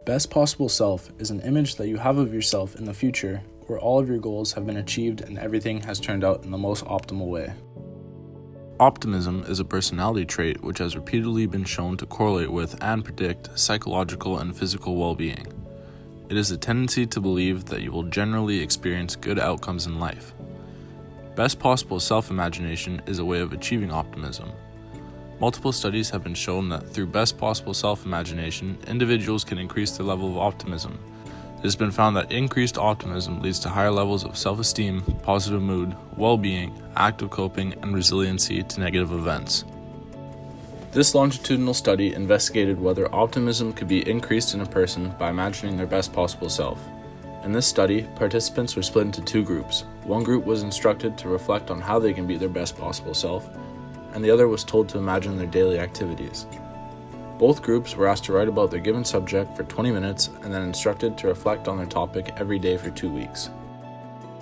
Best possible self is an image that you have of yourself in the future where all of your goals have been achieved and everything has turned out in the most optimal way. Optimism is a personality trait which has repeatedly been shown to correlate with and predict psychological and physical well-being. It is a tendency to believe that you will generally experience good outcomes in life. Best possible self-imagination is a way of achieving optimism. Multiple studies have been shown that through best possible self-imagination, individuals can increase their level of optimism. It has been found that increased optimism leads to higher levels of self-esteem, positive mood, well-being, active coping, and resiliency to negative events. This longitudinal study investigated whether optimism could be increased in a person by imagining their best possible self. In this study, participants were split into two groups. One group was instructed to reflect on how they can be their best possible self, and the other was told to imagine their daily activities. Both groups were asked to write about their given subject for 20 minutes and then instructed to reflect on their topic every day for 2 weeks.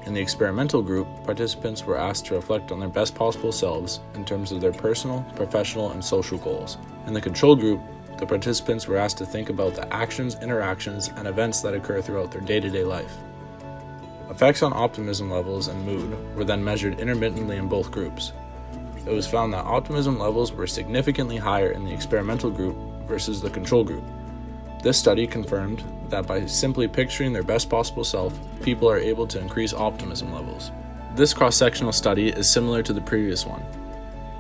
In the experimental group, participants were asked to reflect on their best possible selves in terms of their personal, professional, and social goals. In the control group, the participants were asked to think about the actions, interactions, and events that occur throughout their day-to-day life. Effects on optimism levels and mood were then measured intermittently in both groups. It was found that optimism levels were significantly higher in the experimental group versus the control group. This study confirmed that by simply picturing their best possible self, people are able to increase optimism levels. This cross-sectional study is similar to the previous one.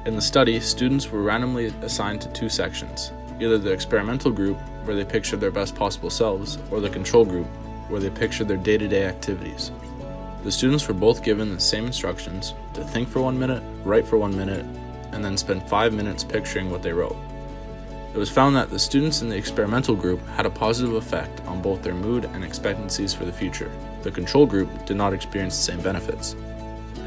In the study, students were randomly assigned to two sections, either the experimental group, where they pictured their best possible selves, or the control group, where they pictured their day-to-day activities. The students were both given the same instructions to think for 1 minute, write for 1 minute, and then spend 5 minutes picturing what they wrote. It was found that the students in the experimental group had a positive effect on both their mood and expectancies for the future. The control group did not experience the same benefits.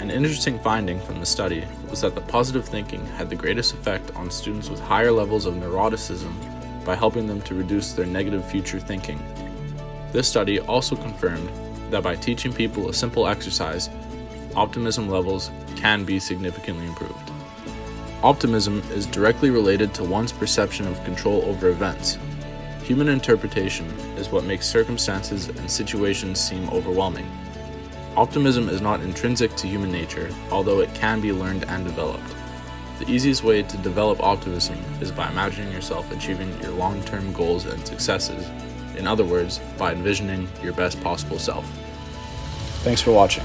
An interesting finding from the study was that the positive thinking had the greatest effect on students with higher levels of neuroticism by helping them to reduce their negative future thinking. This study also confirmed that by teaching people a simple exercise, optimism levels can be significantly improved. Optimism is directly related to one's perception of control over events. Human interpretation is what makes circumstances and situations seem overwhelming. Optimism is not intrinsic to human nature, although it can be learned and developed. The easiest way to develop optimism is by imagining yourself achieving your long-term goals and successes. In other words, by envisioning your best possible self. Thanks for watching.